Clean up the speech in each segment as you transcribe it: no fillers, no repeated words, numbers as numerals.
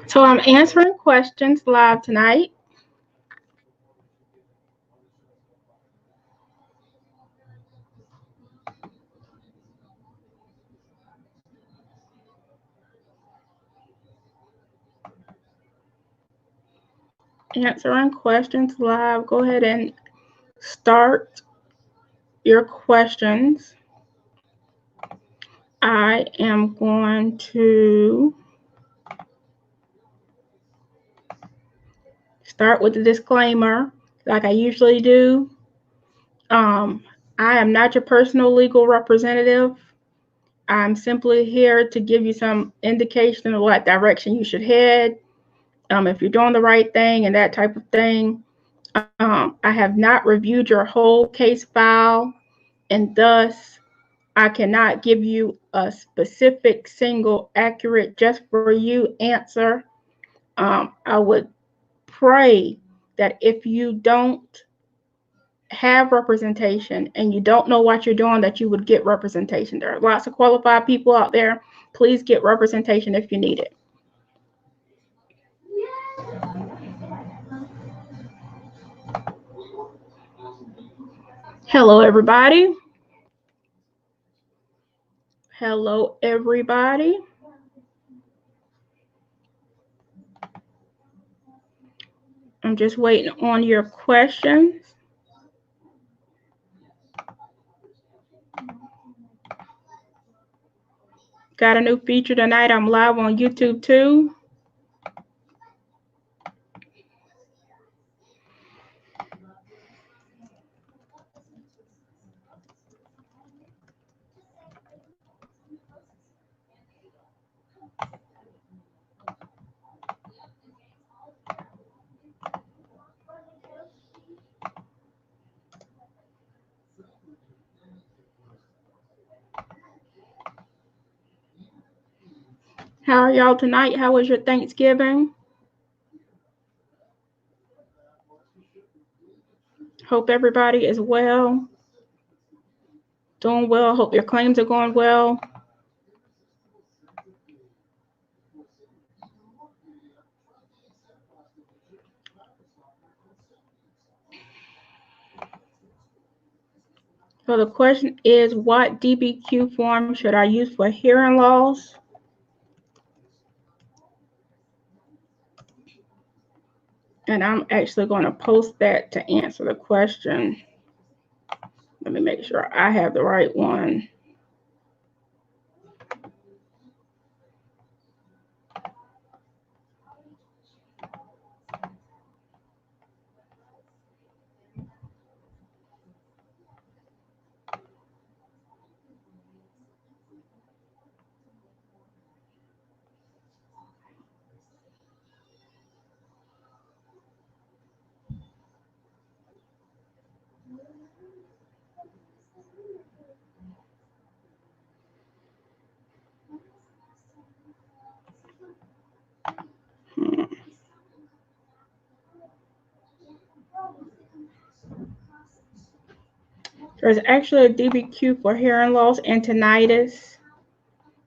So I'm answering questions live tonight. Answering questions live. Go ahead and start your questions. I am going to start with the disclaimer, like I usually do. I am not your personal legal representative. I'm simply here to give you some indication of what direction you should head. If you're doing the right thing and that type of thing. I have not reviewed your whole case file, and thus I cannot give you a specific, single, accurate, just for you answer. I would pray that if you don't have representation and you don't know what you're doing, that you would get representation. There are lots of qualified people out there. Please get representation if you need it. Hello, everybody. Hello, everybody. I'm just waiting on your questions. Got a new feature tonight. I'm live on YouTube too. How are y'all tonight? How was your Thanksgiving? Hope everybody is well, doing well. Hope your claims are going well. So the question is, what DBQ form should I use for hearing loss? And I'm actually going to post that to answer the question. Let me make sure I have the right one. There's actually a DBQ for hearing loss and tinnitus.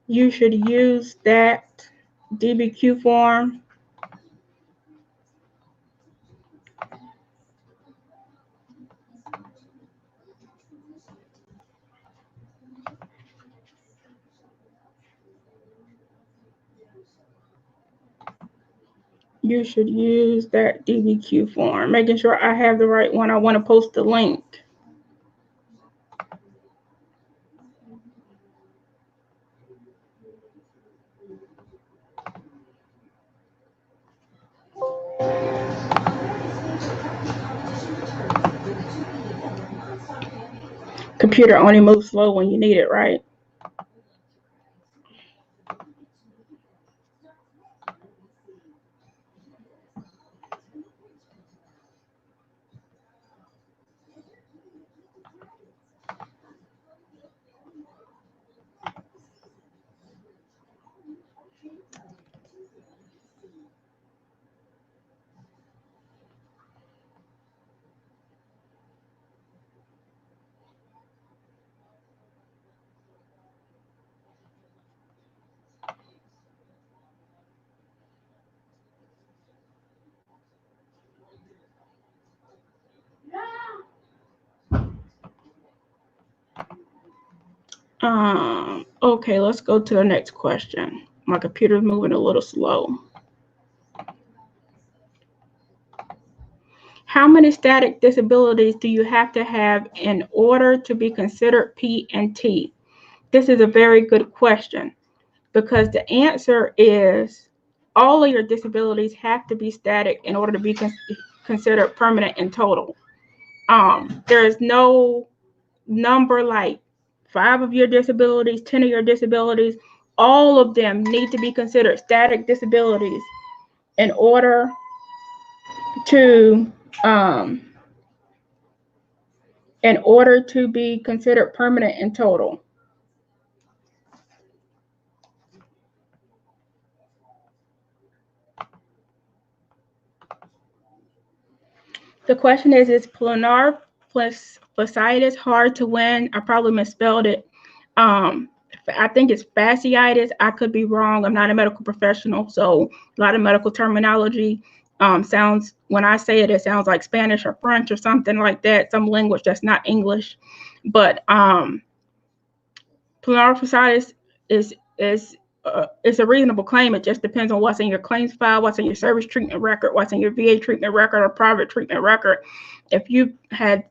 You should use that DBQ form. You should use that DBQ form. Making sure I have the right one. I want to post the link. computer only moves slow when you need it, right? Okay, let's go to the next question. My computer's moving a little slow. How many static disabilities do you have to have in order to be considered P&T? This is a very good question because the answer is all of your disabilities have to be static in order to be considered permanent and total. There is no number like 5 of your disabilities, 10 of your disabilities. All of them need to be considered static disabilities in order to be considered permanent and total. The question is plantar fasciitis hard to win? I probably misspelled it. I think it's fasciitis. I could be wrong. I'm not a medical professional, so a lot of medical terminology sounds, when I say it, it sounds like Spanish or French or something like that, some language that's not English. But plantar fasciitis is it's a reasonable claim. It just depends on what's in your claims file, what's in your service treatment record, what's in your VA treatment record or private treatment record. If you had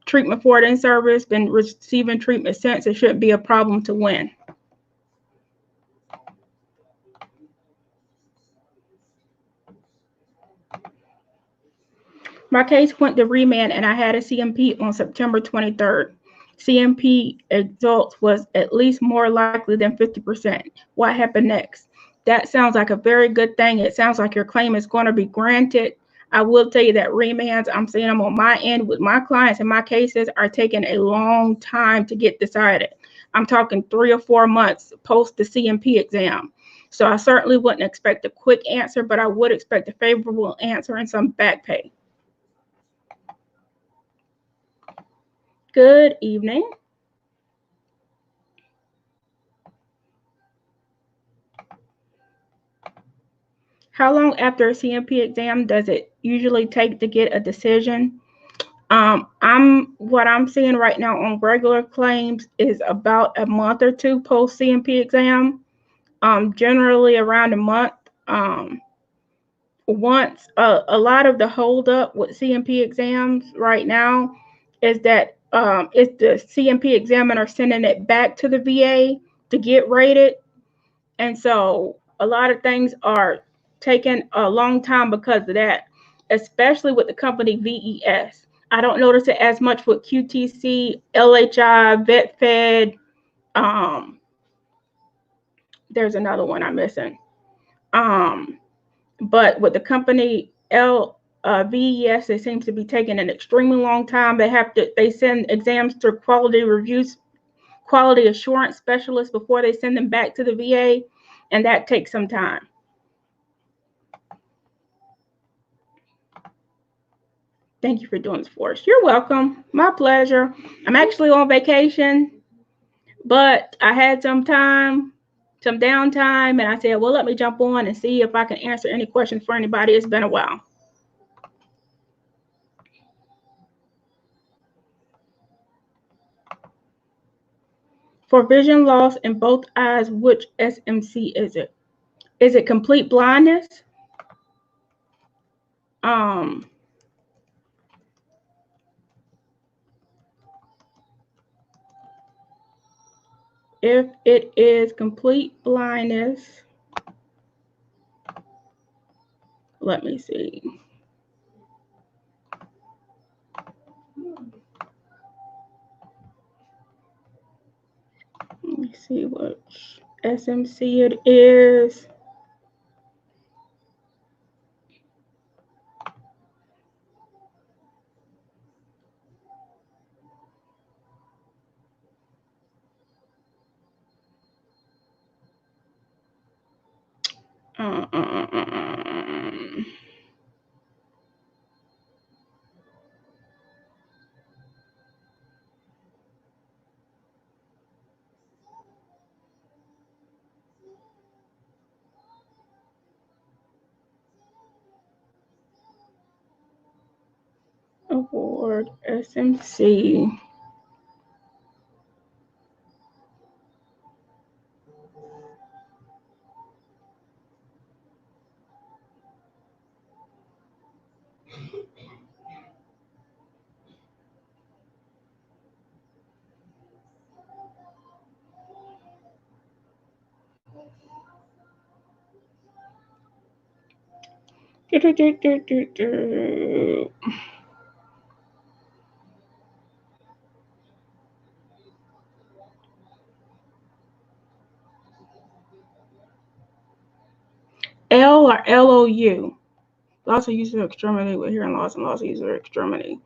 treatment for it in service, been receiving treatment since, it shouldn't be a problem to win. My case went to remand and I had a CMP on September 23rd. CMP results was at least more likely than 50%. What happened next? That sounds like a very good thing. It sounds like your claim is going to be granted. I will tell you that remands, I'm seeing them on my end with my clients, and my cases are taking a long time to get decided. I'm talking 3 or 4 months post the CMP exam. So I certainly wouldn't expect a quick answer, but I would expect a favorable answer and some back pay. Good evening. How long after a CMP exam does it usually take to get a decision? What I'm seeing right now on regular claims is about a month or 2 post CMP exam. Generally around a month. Once a lot of the holdup with CMP exams right now is that it's the CMP examiner sending it back to the VA to get rated, and so a lot of things are taking a long time because of that, especially with the company VES. I don't notice it as much with QTC, LHI, VetFed. There's another one I'm missing. But with the company VES, it seems to be taking an extremely long time. They send exams to quality reviews, quality assurance specialists before they send them back to the VA, and that takes some time. Thank you for doing this for us. You're welcome. My pleasure. I'm actually on vacation, but I had some downtime, and I said, well, let me jump on and see if I can answer any questions for anybody. It's been a while. For vision loss in both eyes, which SMC is it? Is it complete blindness? If it is complete blindness, let me see. see which SMC it is. Award SMC. L or LOU? Loss of use of extremity with hearing loss and loss of use of extremity.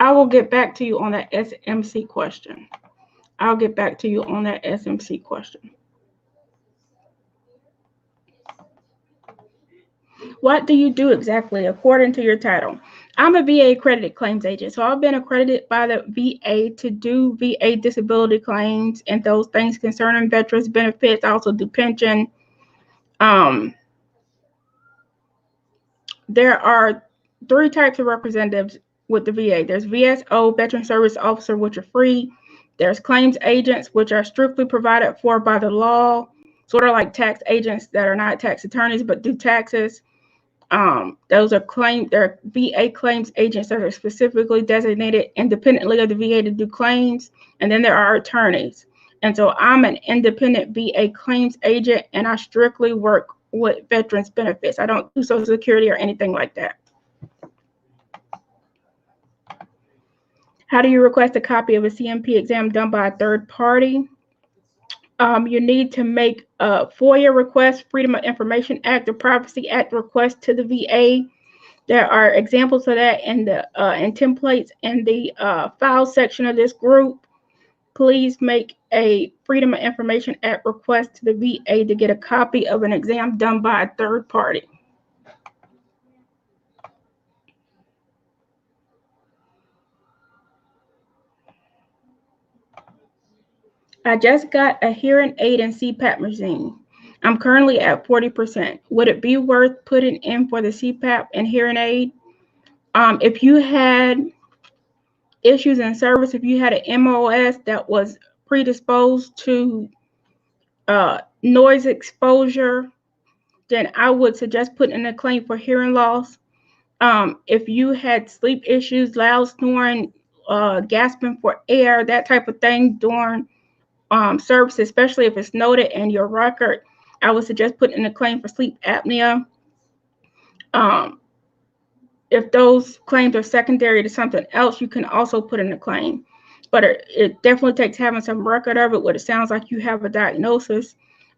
I will get back to you on that SMC question. I'll get back to you on that SMC question. What do you do exactly according to your title? I'm a VA accredited claims agent. So I've been accredited by the VA to do VA disability claims and those things concerning veterans benefits. I also do pension. There are 3 types of representatives with the VA. There's VSO, Veteran Service Officer, which are free. There's claims agents, which are strictly provided for by the law, sort of like tax agents that are not tax attorneys but do taxes. Those are they're VA claims agents that are specifically designated independently of the VA to do claims. And then there are attorneys. And so I'm an independent VA claims agent, and I strictly work with veterans benefits. I don't do Social Security or anything like that. How do you request a copy of a CMP exam done by a third party? You need to make a FOIA request, Freedom of Information Act or Privacy Act request to the VA. There are examples of that in the and templates in the file section of this group. Please make a Freedom of Information Act request to the VA to get a copy of an exam done by a third party. I just got a hearing aid and CPAP machine. I'm currently at 40%. Would it be worth putting in for the CPAP and hearing aid? If you had issues in service, if you had an MOS that was predisposed to noise exposure, then I would suggest putting in a claim for hearing loss. If you had sleep issues, loud snoring, gasping for air, that type of thing during service, especially if it's noted in your record, I would suggest putting in a claim for sleep apnea. If those claims are secondary to something else, you can also put in a claim. But it definitely takes having some record of it where it sounds like you have a diagnosis.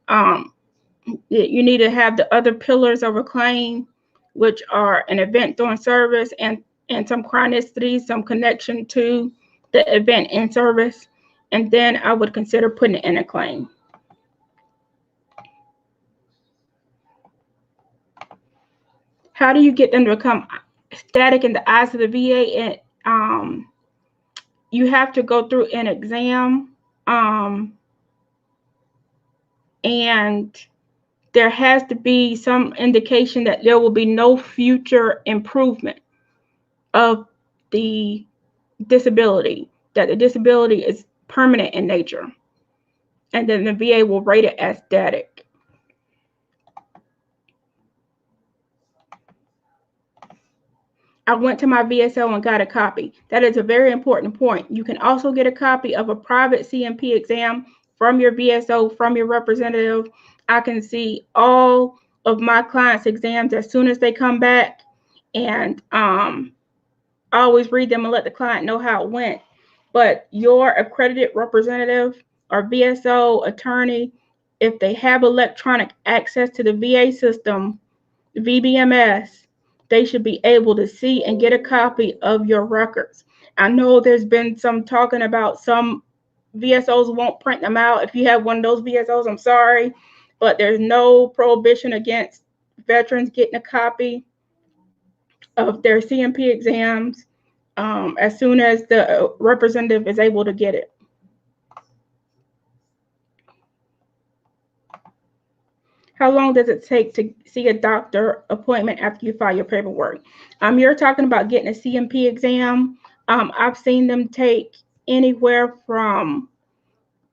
You need to have the other pillars of a claim, which are an event during service and some chronicity, some connection to the event in service. And then I would consider putting it in a claim. How do you get them to become static in the eyes of the VA? And you have to go through an exam, and there has to be some indication that there will be no future improvement of the disability, that the disability is permanent in nature. And then the VA will rate it as static. I went to my VSO and got a copy. That is a very important point. You can also get a copy of a private CMP exam from your VSO, from your representative. I can see all of my clients' exams as soon as they come back, and I always read them and let the client know how it went. But your accredited representative or VSO attorney, if they have electronic access to the VA system, VBMS, they should be able to see and get a copy of your records. I know there's been some talking about some VSOs won't print them out. If you have one of those VSOs, I'm sorry, but there's no prohibition against veterans getting a copy of their CMP exams as soon as the representative is able to get it. How long does it take to see a doctor appointment after you file your paperwork? You're talking about getting a CMP exam. I've seen them take anywhere from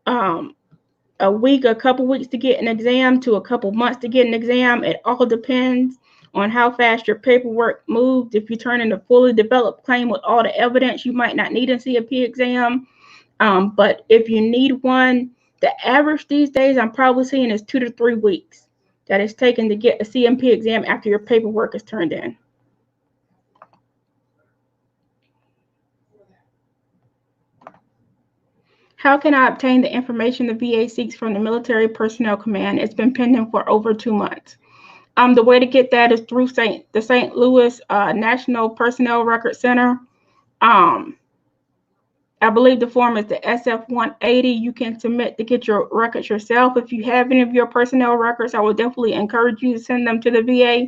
a week, a couple weeks to get an exam to a couple months to get an exam. It all depends on how fast your paperwork moves. If you turn in a fully developed claim with all the evidence, you might not need a CMP exam. But if you need one, the average these days I'm probably seeing is 2 to 3 weeks that it's taken to get a CMP exam after your paperwork is turned in. How can I obtain the information the VA seeks from the Military Personnel Command? It's been pending for over 2 months. The way to get that is through the St. Louis National Personnel Record Center. I believe the form is the SF-180. You can submit to get your records yourself. If you have any of your personnel records, I would definitely encourage you to send them to the VA.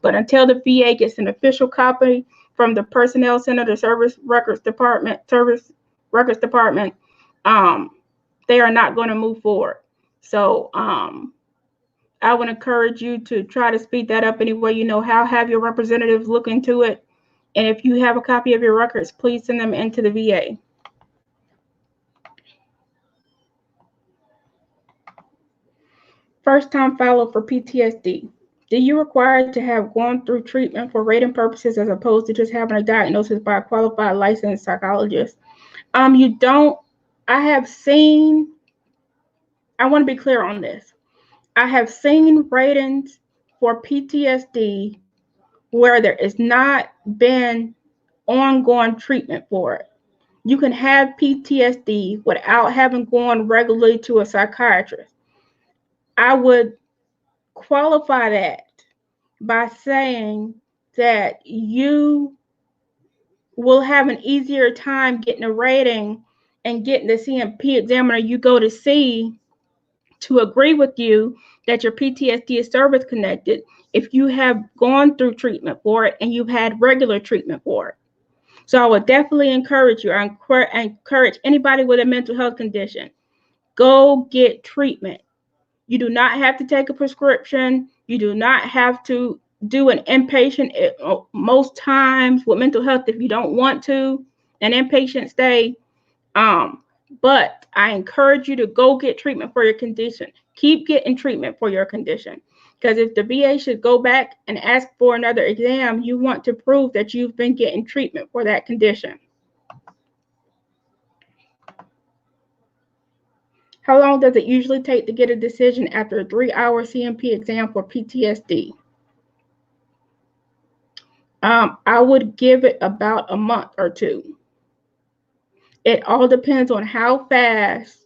But until the VA gets an official copy from the Personnel Center, the Service Records Department, they are not going to move forward. So I would encourage you to try to speed that up any way you know how. Have your representatives look into it. And if you have a copy of your records, please send them into the VA. First time filer for PTSD. Do you require to have gone through treatment for rating purposes as opposed to just having a diagnosis by a qualified licensed psychologist? You don't. I want to be clear on this. I have seen ratings for PTSD where there has not been ongoing treatment for it. You can have PTSD without having gone regularly to a psychiatrist. I would qualify that by saying that you will have an easier time getting a rating and getting the CMP examiner you go to see to agree with you that your PTSD is service connected if you have gone through treatment for it and you've had regular treatment for it. So I would definitely encourage you. I encourage anybody with a mental health condition, go get treatment. You do not have to take a prescription. You do not have to do an inpatient. Most times with mental health, if you don't want to, an inpatient stay. But I encourage you to go get treatment for your condition. Keep getting treatment for your condition. Because if the VA should go back and ask for another exam, you want to prove that you've been getting treatment for that condition. How long does it usually take to get a decision after a 3-hour CMP exam for PTSD? I would give it about a month or 2. It all depends on how fast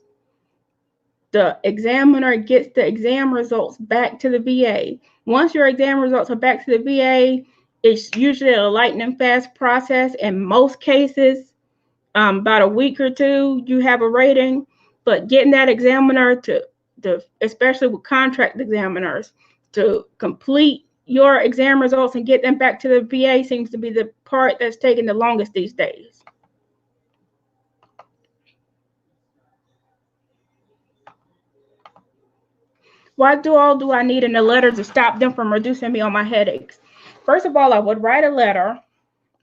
the examiner gets the exam results back to the VA. Once your exam results are back to the VA, it's usually a lightning fast process. In most cases, about a week or 2, you have a rating. But getting that examiner to especially with contract examiners, to complete your exam results and get them back to the VA seems to be the part that's taking the longest these days. Why do I need in a letter to stop them from reducing me on my headaches? First of all, I would write a letter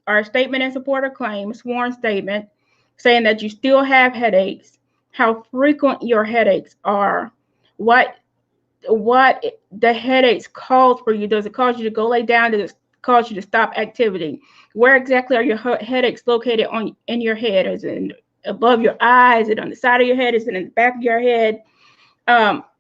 or a statement in support of claim, sworn statement, saying that you still have headaches, how frequent your headaches are, what the headaches cause for you. Does it cause you to go lay down? Does it cause you to stop activity? Where exactly are your headaches located in your head? Is it above your eyes? Is it on the side of your head? Is it in the back of your head?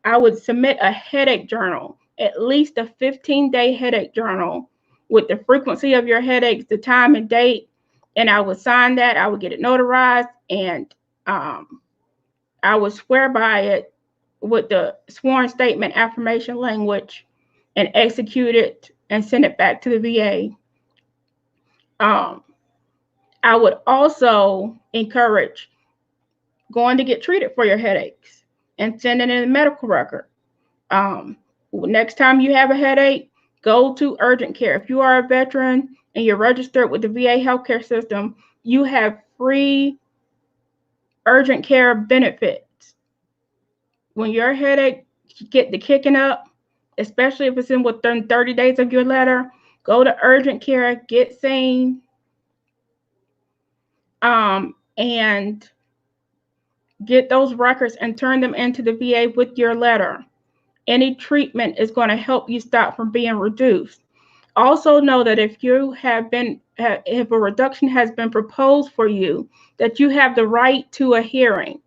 I would submit a headache journal at least a 15-day headache journal with the frequency of your headaches, the time and date, and I would sign that. I would get it notarized, and I would swear by it with the sworn statement affirmation language and execute it and send it back to the VA. I would also encourage going to get treated for your headaches and sending in a medical record. Next time you have a headache, go to urgent care. If you are a veteran and you're registered with the VA healthcare system, you have free urgent care benefits. When your headache get the kicking up, especially if it's in within 30 days of your letter, go to urgent care, get seen, and get those records and turn them into the VA with your letter. Any treatment is going to help you stop from being reduced. Also know that if a reduction has been proposed for you, that you have the right to a hearing.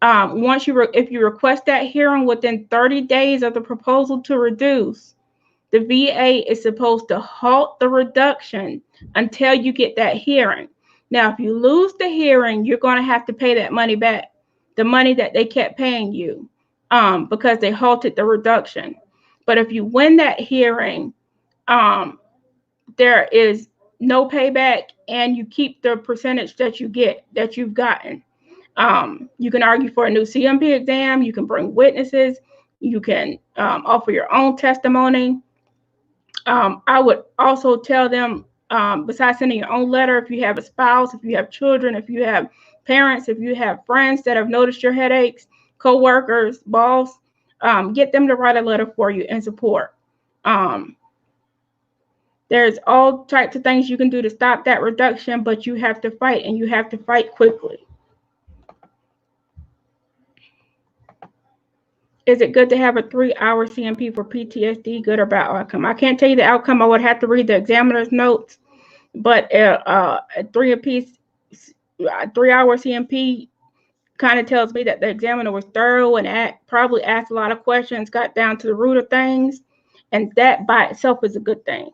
If you request that hearing within 30 days of the proposal to reduce, the VA is supposed to halt the reduction until you get that hearing. Now, if you lose the hearing, you're going to have to pay that money back, the money that they kept paying you, because they halted the reduction. But if you win that hearing, there is no payback, and you keep the percentage that you've gotten. You can argue for a new CMP exam. You can bring witnesses. You can offer your own testimony. I would also tell them, besides sending your own letter, if you have a spouse, if you have children, if you have parents, if you have friends that have noticed your headaches, co-workers, boss, get them to write a letter for you in support. There's all types of things you can do to stop that reduction, but you have to fight, and you have to fight quickly. Is it good to have a 3-hour CMP for PTSD, good or bad outcome? I can't tell you the outcome. I would have to read the examiner's notes, but a 3-hour CMP kind of tells me that the examiner was thorough and probably asked a lot of questions, got down to the root of things, and that by itself is a good thing.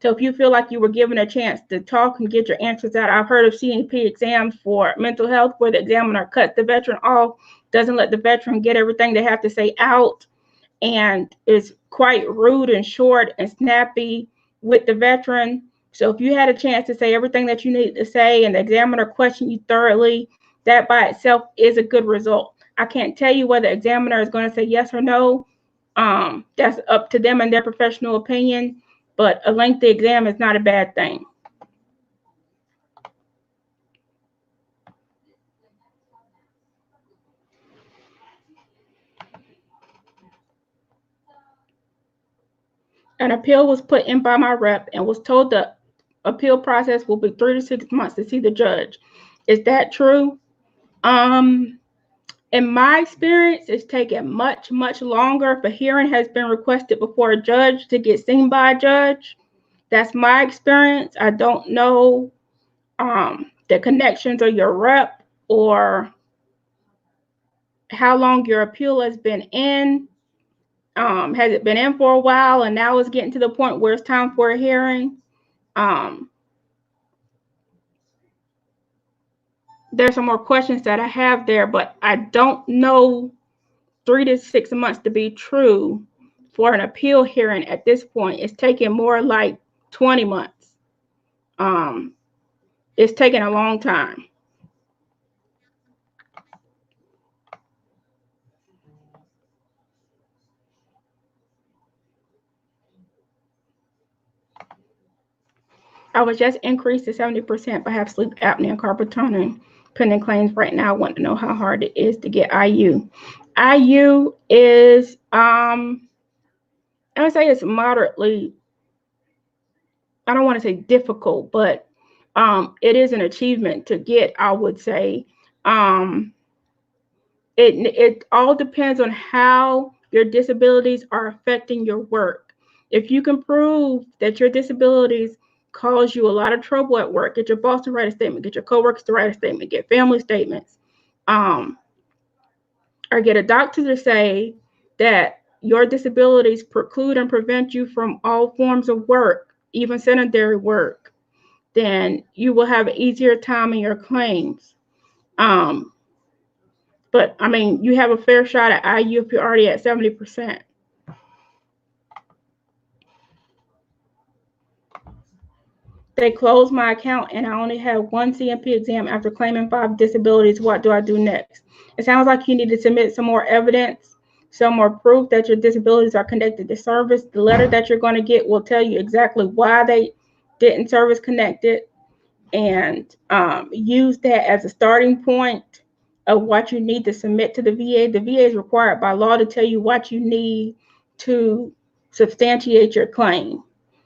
So if you feel like you were given a chance to talk and get your answers out, I've heard of CMP exams for mental health where the examiner cuts the veteran off, doesn't let the veteran get everything they have to say out, and is quite rude and short and snappy with the veteran. So if you had a chance to say everything that you need to say and the examiner questioned you thoroughly, that by itself is a good result. I can't tell you whether the examiner is going to say yes or no. That's up to them and their professional opinion, but a lengthy exam is not a bad thing. An appeal was put in by my rep and was told the appeal process will be 3 to 6 months to see the judge. Is that true? In my experience, it's taken much, much longer if a hearing has been requested before a judge to get seen by a judge. That's my experience. I don't know the connections of your rep or how long your appeal has been in. Has it been in for a while and now it's getting to the point where it's time for a hearing? There's some more questions that I have there, but I don't know 3 to 6 months to be true for an appeal hearing at this point. It's taking more like 20 months. It's taking a long time. I was just increased to 70%, but have sleep apnea and carpal tunnel pending claims right now. I want to know how hard it is to get IU. IU is, I would say it's moderately, I don't want to say difficult, but it is an achievement to get, I would say. It all depends on how your disabilities are affecting your work. If you can prove that your disabilities cause you a lot of trouble at work, get your boss to write a statement, get your coworkers to write a statement, get family statements, or get a doctor to say that your disabilities preclude and prevent you from all forms of work, even sedentary work, then you will have an easier time in your claims. But I mean, you have a fair shot at IU if you're already at 70%. They closed my account and I only had one CMP exam after claiming 5 disabilities. What do I do next? It sounds like you need to submit some more evidence, some more proof that your disabilities are connected to service. The letter that you're going to get will tell you exactly why they didn't service connected, and use that as a starting point of what you need to submit to the VA. The VA is required by law to tell you what you need to substantiate your claim.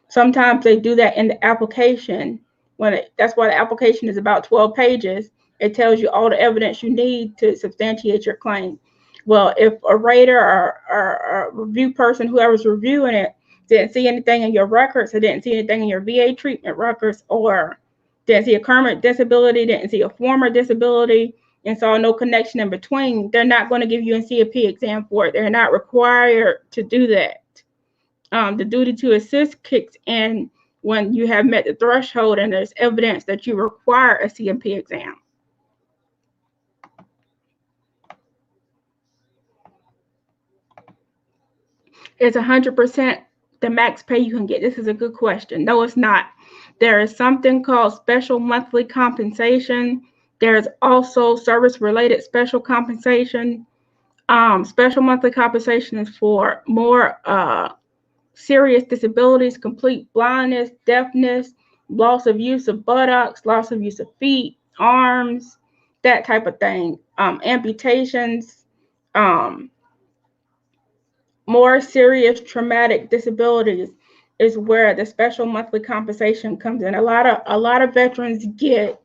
Sometimes they do that in the application. That's why the application is about 12 pages. It tells you all the evidence you need to substantiate your claim. Well, if a rater or a review person, whoever's reviewing it, didn't see anything in your records, or didn't see anything in your VA treatment records, or didn't see a current disability, didn't see a former disability, and saw no connection in between, they're not going to give you a CMP exam for it. They're not required to do that. The duty to assist kicks in when you have met the threshold and there's evidence that you require a CMP exam. Is 100% the max pay you can get? This is a good question. No, it's not. There is something called special monthly compensation. There's also service-related special compensation. Special monthly compensation is for more serious disabilities, complete blindness, deafness, loss of use of buttocks, loss of use of feet, arms, that type of thing. Amputations, more serious traumatic disabilities is where the special monthly compensation comes in. A lot of veterans get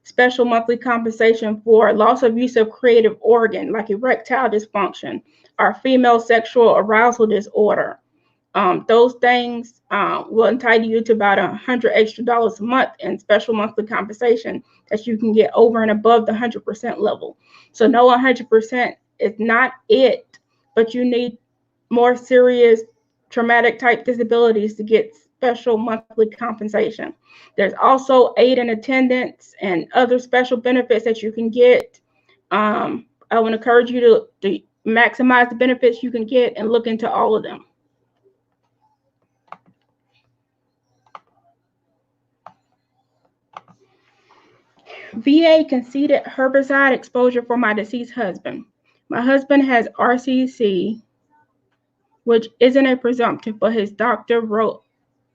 special monthly compensation for loss of use of creative organ, like erectile dysfunction or female sexual arousal disorder. Those things will entitle you to about $100 extra a month in special monthly compensation that you can get over and above the 100% level. So no, 100% is not it, but you need more serious traumatic type disabilities to get special monthly compensation. There's also aid in attendance and other special benefits that you can get. I would encourage you to maximize the benefits you can get and look into all of them. VA conceded herbicide exposure for my deceased husband. My husband has RCC, which isn't a presumptive, but his doctor wrote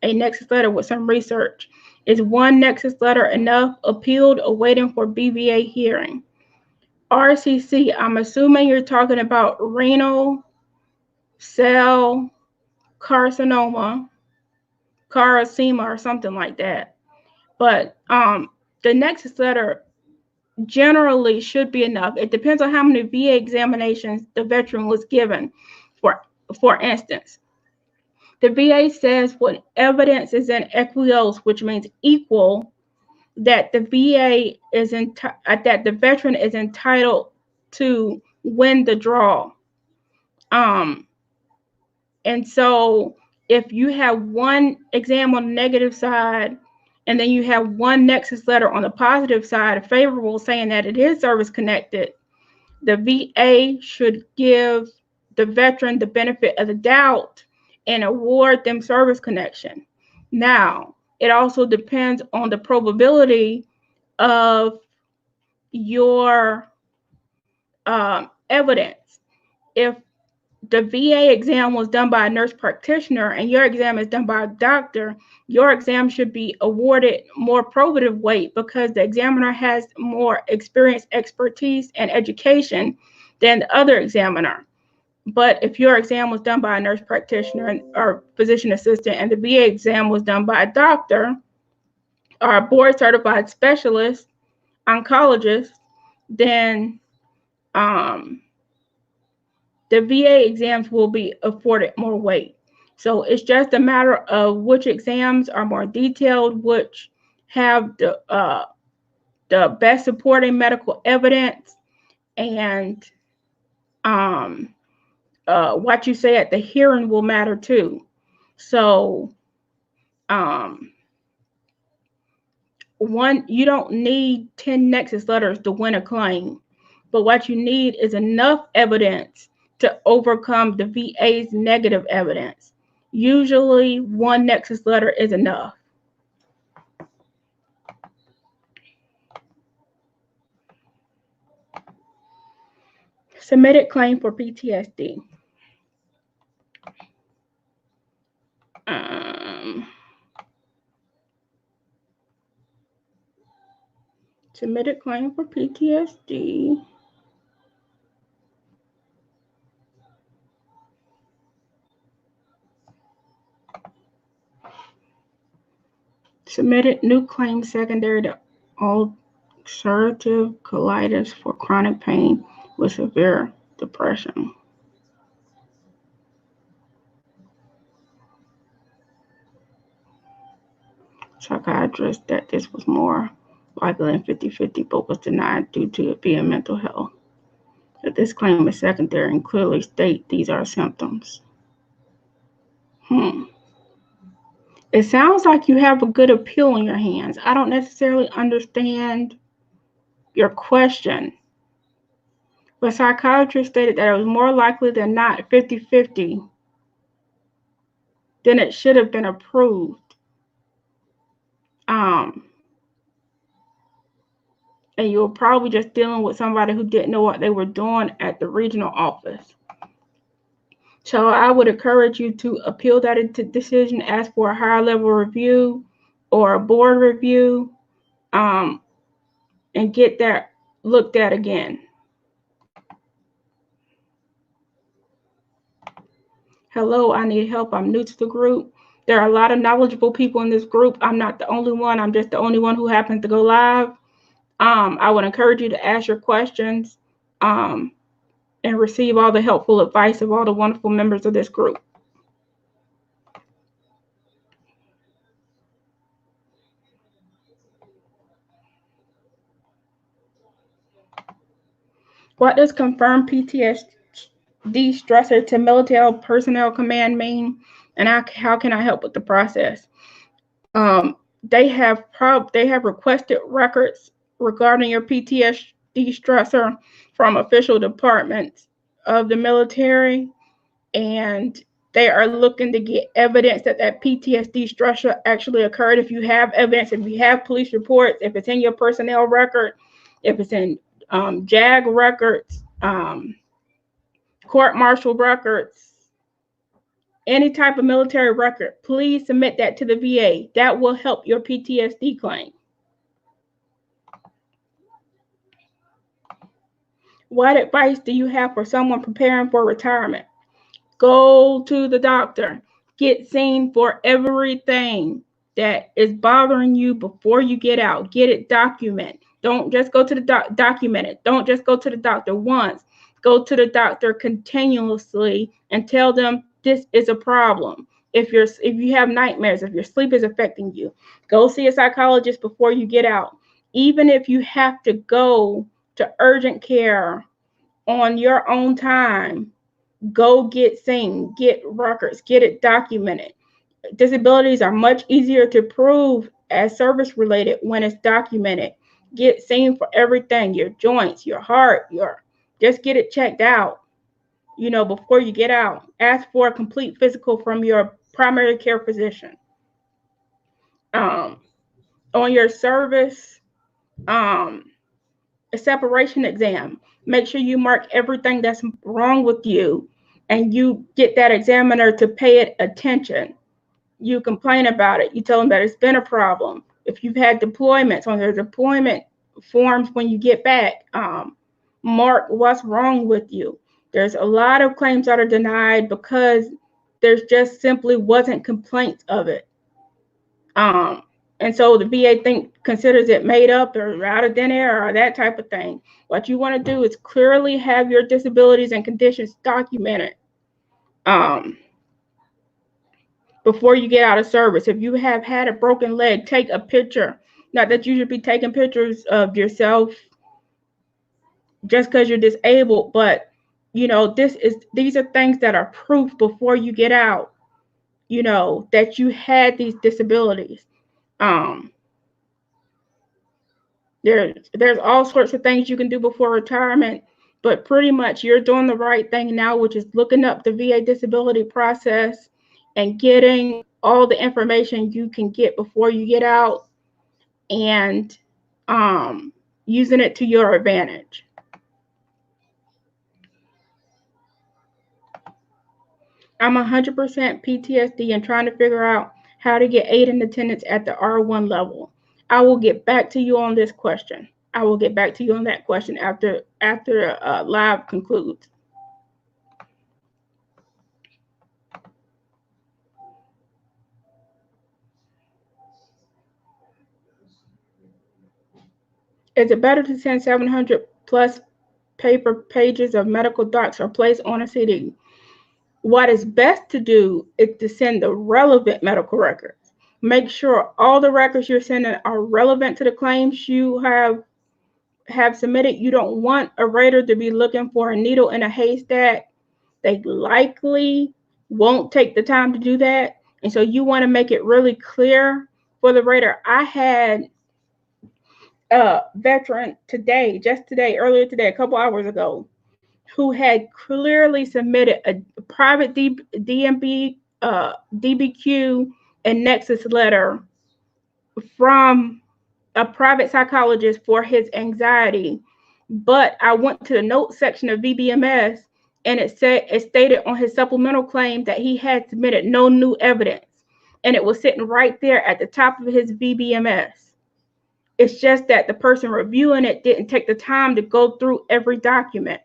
a Nexus letter with some research. Is one Nexus letter enough? Appealed, awaiting for BVA hearing. RCC, I'm assuming you're talking about renal cell carcinoma, or something like that. But the Nexus letter generally should be enough. It depends on how many VA examinations the veteran was given. For instance, the VA says when evidence is in equios, which means equal, that the VA is that the veteran is entitled to win the draw. And so if you have one exam on the negative side, and then you have one Nexus letter on the positive side, favorable, saying that it is service connected, the VA should give the veteran the benefit of the doubt and award them service connection. Now, it also depends on the probability of your evidence. If the VA exam was done by a nurse practitioner and your exam is done by a doctor, your exam should be awarded more probative weight because the examiner has more experience, expertise, and education than the other examiner. But if your exam was done by a nurse practitioner or physician assistant and the VA exam was done by a doctor or a board certified specialist, oncologist, then the VA exams will be afforded more weight. So it's just a matter of which exams are more detailed, which have the best supporting medical evidence, and what you say at the hearing will matter too. So you don't need 10 Nexus letters to win a claim, but what you need is enough evidence to overcome the VA's negative evidence. Usually 1 Nexus letter is enough. Submitted claim for PTSD. Submitted claim for PTSD. Submitted new claim secondary to ulcerative colitis for chronic pain with severe depression. Psychiatrist that this was more likely than 50-50, but was denied due to it being mental health. That this claim is secondary and clearly state these are symptoms. It sounds like you have a good appeal in your hands. I don't necessarily understand your question. But psychiatrist stated that it was more likely than not 50-50, then it should have been approved. And you were probably just dealing with somebody who didn't know what they were doing at the regional office. So I would encourage you to appeal that decision, ask for a higher level review or a board review, and get that looked at again. Hello, I need help. I'm new to the group. There are a lot of knowledgeable people in this group. I'm not the only one. I'm just the only one who happens to go live. I would encourage you to ask your questions and receive all the helpful advice of all the wonderful members of this group. What does confirmed PTSD stressor to military personnel command mean, and how can I help with the process? They have requested records regarding your PTSD stressor from official departments of the military, and they are looking to get evidence that PTSD stressor actually occurred. If you have evidence, if you have police reports, if it's in your personnel record, if it's in JAG records, court-martial records, any type of military record, please submit that to the VA. That will help your PTSD claim. What advice do you have for someone preparing for retirement? Go to the doctor. Get seen for everything that is bothering you before you get out. Get it documented. Don't just go to the document it. Don't just go to the doctor once. Go to the doctor continuously and tell them this is a problem. If you have nightmares, if your sleep is affecting you, go see a psychologist before you get out. Even if you have to go to urgent care on your own time, go get seen, get records, get it documented. Disabilities are much easier to prove as service related when it's documented. Get seen for everything, your joints, your heart, just get it checked out, before you get out. Ask for a complete physical from your primary care physician. On your service, a separation exam. Make sure you mark everything that's wrong with you and you get that examiner to pay it attention. You complain about it. You tell them that it's been a problem. If you've had deployments, on their deployment forms when you get back, mark what's wrong with you. There's a lot of claims that are denied because there's just simply wasn't complaints of it. And so the VA considers it made up or out of thin air or that type of thing. What you want to do is clearly have your disabilities and conditions documented before you get out of service. If you have had a broken leg, take a picture. Not that you should be taking pictures of yourself just because you're disabled, but you know, these are things that are proof before you get out, you know, that you had these disabilities. Um, there's all sorts of things you can do before retirement, but pretty much you're doing the right thing now, which is looking up the VA disability process and getting all the information you can get before you get out, and using it to your advantage. I'm 100% PTSD and trying to figure out how to get aid in attendance at the R1 level. I will get back to you on this question. I will get back to you on that question after live concludes. Is it better to send 700 plus paper pages of medical docs or place on a CD? What is best to do is to send the relevant medical records. Make sure all the records you're sending are relevant to the claims you have submitted. You don't want a rater to be looking for a needle in a haystack. They likely won't take the time to do that. And so you want to make it really clear for the rater. I had a veteran today, just today, earlier today, a couple hours ago, who had clearly submitted a private DBQ and Nexus letter from a private psychologist for his anxiety. But I went to the notes section of VBMS, and it stated on his supplemental claim that he had submitted no new evidence, and it was sitting right there at the top of his VBMS. It's just that the person reviewing it didn't take the time to go through every document.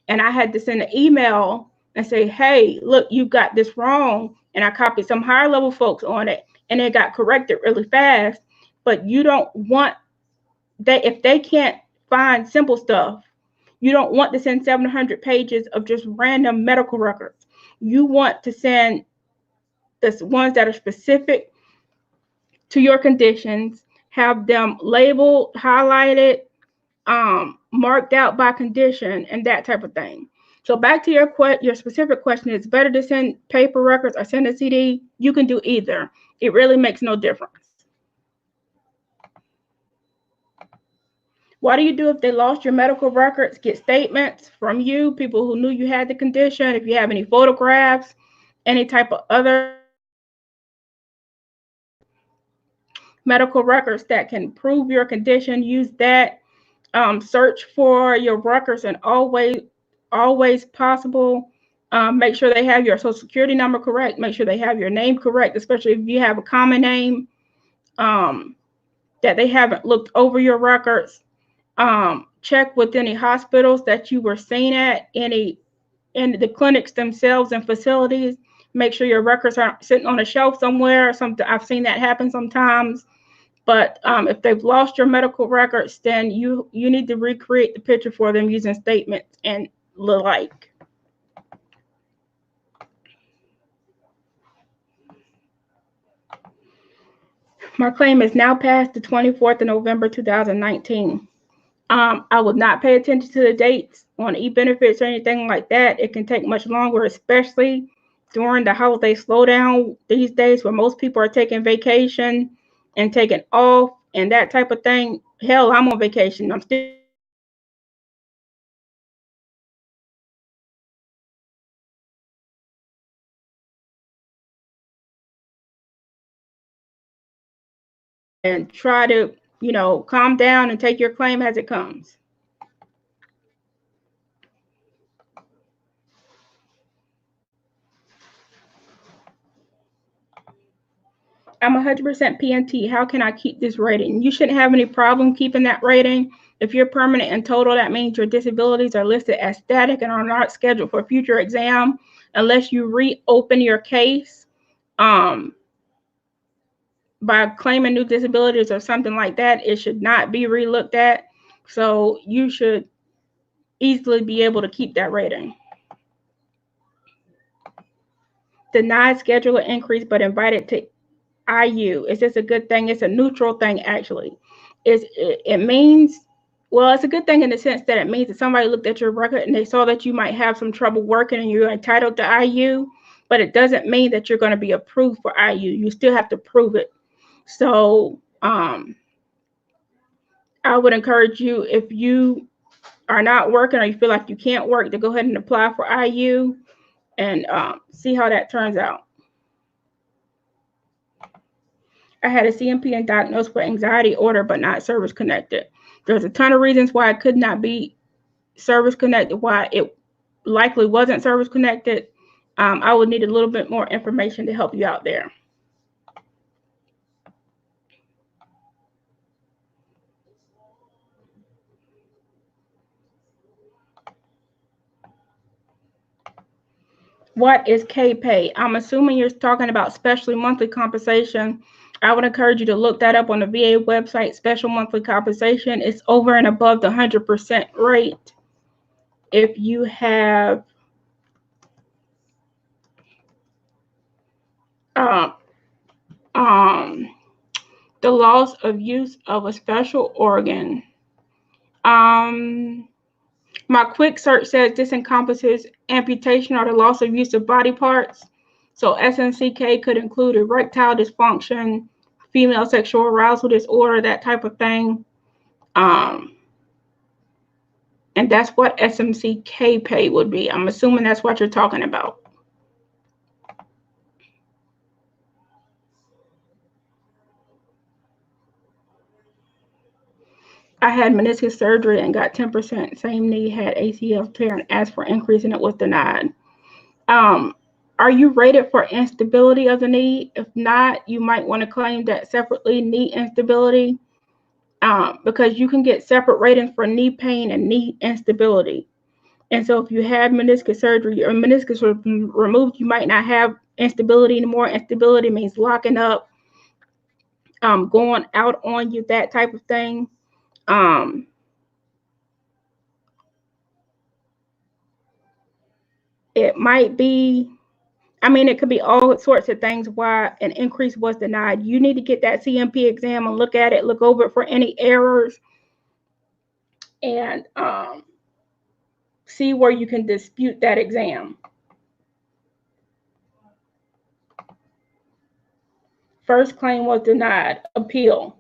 And I had to send an email and say, hey, look, you got this wrong. And I copied some higher level folks on it, and it got corrected really fast. But you don't want that, if they can't find simple stuff, you don't want to send 700 pages of just random medical records. You want to send the ones that are specific to your conditions, have them labeled, highlighted, marked out by condition, and that type of thing. So back to your specific question, it's better to send paper records or send a CD. You can do either. It really makes no difference. What do you do if they lost your medical records? Get statements from you, people who knew you had the condition. If you have any photographs, any type of other medical records that can prove your condition, use that. Search for your records, and always possible, make sure they have your social security number correct. Make sure they have your name correct, especially if you have a common name, that they haven't looked over your records. Check with any hospitals that you were seen at, in the clinics themselves and facilities. Make sure your records aren't sitting on a shelf somewhere. I've seen that happen sometimes. But if they've lost your medical records, then you need to recreate the picture for them using statements and the like. My claim is now past the 24th of November 2019. I would not pay attention to the dates on e-benefits or anything like that. It can take much longer, especially during the holiday slowdown these days, where most people are taking vacation and taking off and that type of thing. Hell, I'm on vacation. I'm still and try to, calm down and take your claim as it comes. I'm 100% PNT. How can I keep this rating? You shouldn't have any problem keeping that rating. If you're permanent and total, that means your disabilities are listed as static and are not scheduled for future exam unless you reopen your case by claiming new disabilities or something like that. It should not be relooked at. So you should easily be able to keep that rating. Denied scheduler increase but invited to IU. Is this a good thing? It's a neutral thing, actually. It means Well, it's a good thing in the sense that it means that somebody looked at your record and they saw that you might have some trouble working and you're entitled to IU, but it doesn't mean that you're going to be approved for IU. You still have to prove it. So I would encourage you, if you are not working or you feel like you can't work, to go ahead and apply for IU and see how that turns out. I had a CMP and diagnosed for anxiety order, but not service connected. There's a ton of reasons why it could not be service connected, why it likely wasn't service connected. I would need a little bit more information to help you out there. What is K-Pay? I'm assuming you're talking about special monthly compensation. I would encourage you to look that up on the VA website. Special monthly compensation is over and above the 100% rate. If you have the loss of use of a special organ. My quick search says this encompasses amputation or the loss of use of body parts. So SMCK could include erectile dysfunction, female sexual arousal disorder, that type of thing. And that's what SMCK pay would be. I'm assuming that's what you're talking about. I had meniscus surgery and got 10%. Same knee, had ACL tear and asked for increase and it was denied. Are you rated for instability of the knee? If not, you might want to claim that separately, knee instability, because you can get separate ratings for knee pain and knee instability. And so if you had meniscus surgery or meniscus removed, you might not have instability anymore. Instability means locking up, going out on you, that type of thing. It might be, it could be all sorts of things why an increase was denied. You need to get that CMP exam and look at it, look over it for any errors, and see where you can dispute that exam. First claim was denied. Appeal.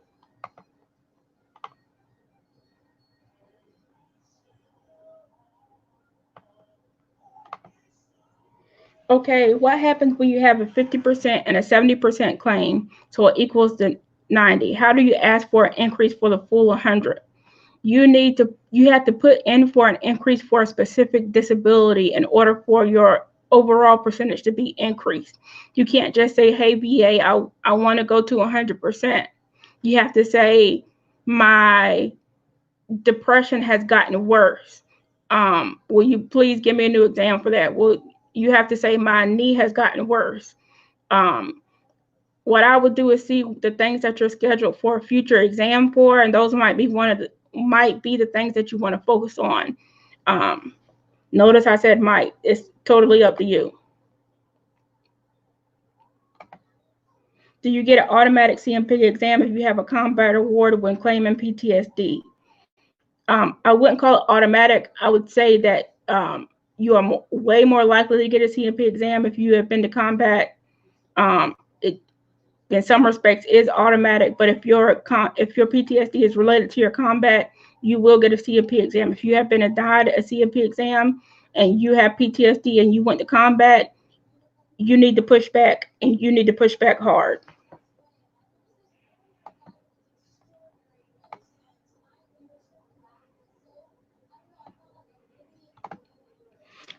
Okay, what happens when you have a 50% and a 70% claim, so it equals the 90? How do you ask for an increase for the full 100? You have to put in for an increase for a specific disability in order for your overall percentage to be increased. You can't just say, hey, VA, I want to go to 100%. You have to say, my depression has gotten worse. Will you please give me a new exam for that? Well, you have to say, my knee has gotten worse. What I would do is see the things that you're scheduled for a future exam for, and those might be the things that you want to focus on. Notice I said might. It's totally up to you. Do you get an automatic CMP exam if you have a combat award when claiming PTSD? I wouldn't call it automatic. I would say that you are way more likely to get a CMP exam if you have been to combat. It, in some respects, is automatic, but if your PTSD is related to your combat, you will get a CMP exam. If you have been denied a CMP exam and you have PTSD and you went to combat, you need to push back, and you need to push back hard.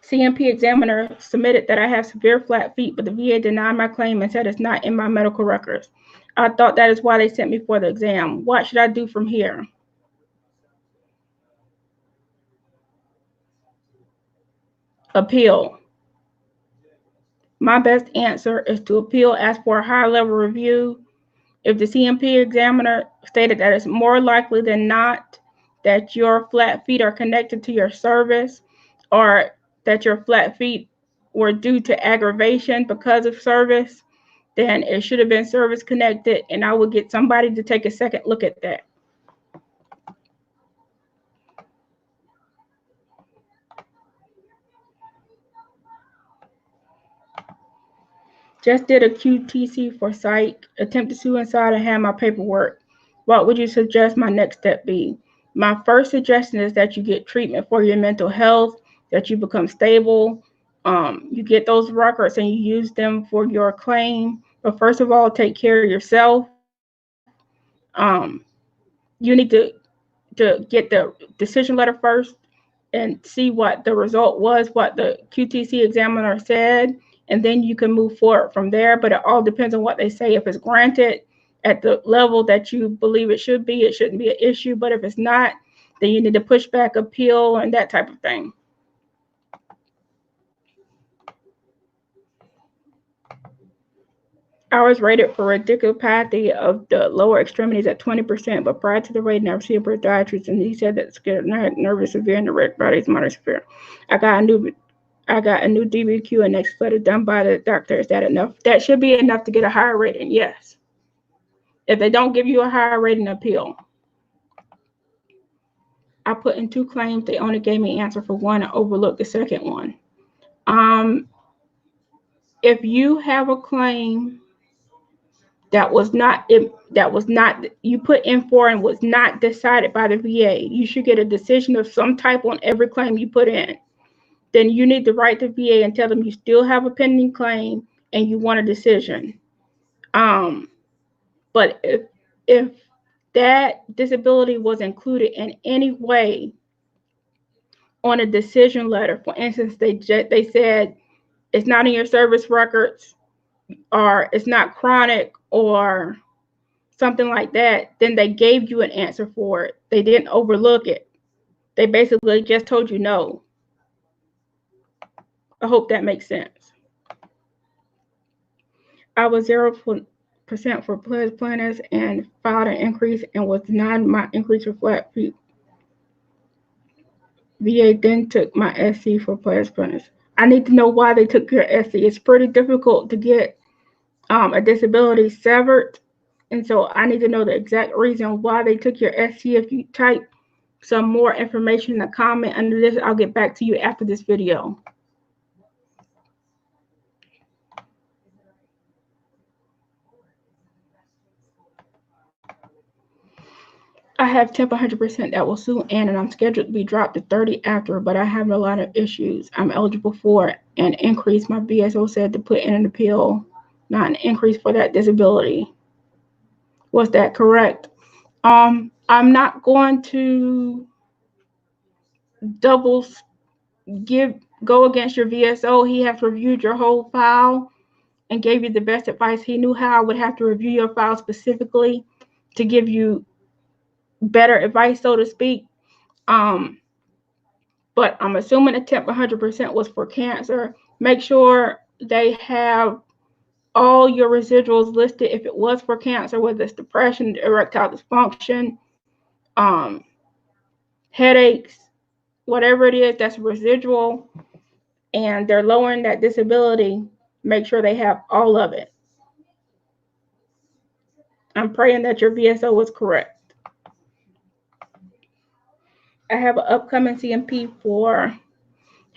CMP examiner submitted that I have severe flat feet, but the VA denied my claim and said it's not in my medical records. I thought that is why they sent me for the exam. What should I do from here? Appeal. My best answer is to appeal, ask for a higher level review. If the CMP examiner stated that it's more likely than not that your flat feet are connected to your service, or that your flat feet were due to aggravation because of service, then it should have been service connected, and I will get somebody to take a second look at that. Just did a QTC for psych, attempted suicide, and had my paperwork. What would you suggest my next step be? My first suggestion is that you get treatment for your mental health, that you become stable. You get those records and you use them for your claim. But first of all, take care of yourself. You need to get the decision letter first and see what the result was, what the QTC examiner said, and then you can move forward from there. But it all depends on what they say. If it's granted at the level that you believe it should be, it shouldn't be an issue. But if it's not, then you need to push back, appeal, and that type of thing. I was rated for radiculopathy of the lower extremities at 20%, but prior to the rating, I received a podiatrist, and he said that schizophrenic, nervous, severe, and the red body is moderate severe. I got a new DBQ and Nexus letter done by the doctor. Is that enough? That should be enough to get a higher rating, yes. If they don't give you a higher rating, appeal. I put in 2 claims. They only gave me an answer for one and overlooked the second one. If you have a claim that was not you put in for and was not decided by the VA, you should get a decision of some type on every claim you put in. Then you need to write the VA and tell them you still have a pending claim and you want a decision. But if that disability was included in any way on a decision letter, for instance, they said it's not in your service records, or it's not chronic, or something like that, then they gave you an answer for it. They didn't overlook it. They basically just told you no. I hope that makes sense. I was 0% for pledge planners and filed an increase and was denied my increase for flat fee. VA then took my SC for pledge planners. I need to know why they took your SC. It's pretty difficult to get a disability severed, and so I need to know the exact reason why they took your SC. If you type some more information in the comment under this, I'll get back to you after this video. I have temp 100% that will soon end, and I'm scheduled to be dropped to 30 after, but I have a lot of issues. I'm eligible for an increase. My BSO said to put in an appeal, not an increase for that disability. Was that correct? I'm not going to go against your VSO. He has reviewed your whole file and gave you the best advice he knew how. I would have to review your file specifically to give you better advice, so to speak. But I'm assuming attempt 100% was for cancer. Make sure they have all your residuals listed if it was for cancer, whether it's depression, erectile dysfunction, headaches, whatever it is that's residual, and they're lowering that disability. Make sure they have all of it. I'm praying that your VSO was correct. I have an upcoming CMP for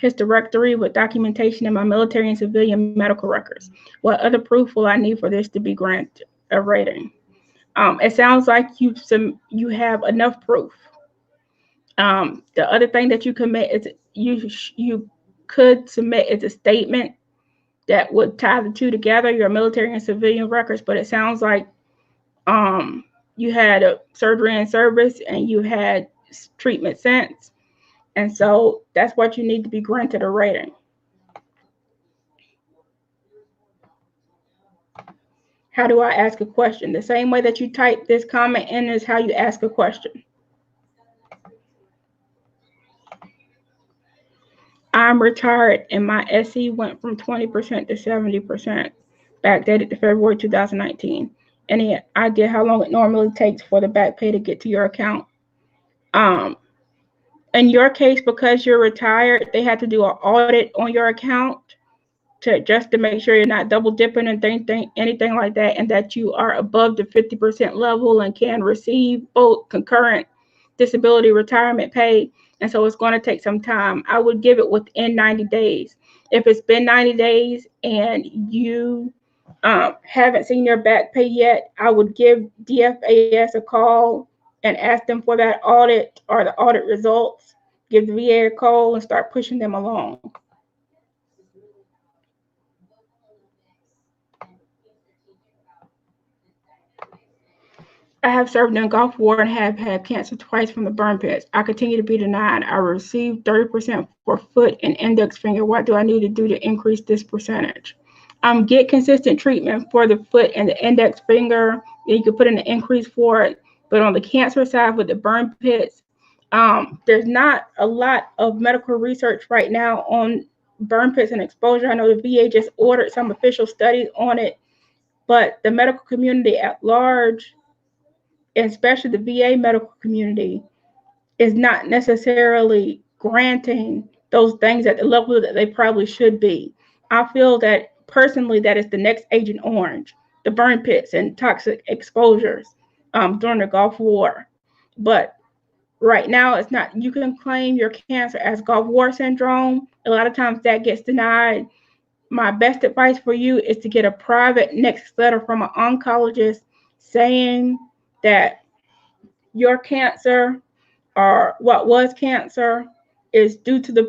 hysterectomy with documentation in my military and civilian medical records. What other proof will I need for this to be granted a rating? It sounds like you have enough proof. The other thing that you commit is you could submit is a statement that would tie the two together, your military and civilian records. But it sounds like you had a surgery in service and you had treatment since, and so that's what you need to be granted a rating. How do I ask a question? The same way that you type this comment in is how you ask a question. I'm retired and my SC went from 20% to 70%, backdated to February 2019. Any idea how long it normally takes for the back pay to get to your account? In your case, because you're retired, they had to do an audit on your account to make sure you're not double dipping and anything like that, and that you are above the 50% level and can receive both concurrent disability retirement pay. And so it's going to take some time. I would give it within 90 days. If it's been 90 days and you haven't seen your back pay yet, I would give DFAS a call and ask them for that audit or the audit results. Give the VA a call and start pushing them along. I have served in the Gulf War and have had cancer twice from the burn pits. I continue to be denied. I received 30% for foot and index finger. What do I need to do to increase this percentage? Get consistent treatment for the foot and the index finger. You can put in an increase for it. But on the cancer side with the burn pits, there's not a lot of medical research right now on burn pits and exposure. I know the VA just ordered some official studies on it, but the medical community at large, especially the VA medical community, is not necessarily granting those things at the level that they probably should be. I feel that personally that is the next Agent Orange, the burn pits and toxic exposures during the Gulf War. But right now it's not. You can claim your cancer as Gulf War syndrome. A lot of times that gets denied. My best advice for you is to get a private Nexus letter from an oncologist saying that your cancer or what was cancer is due to the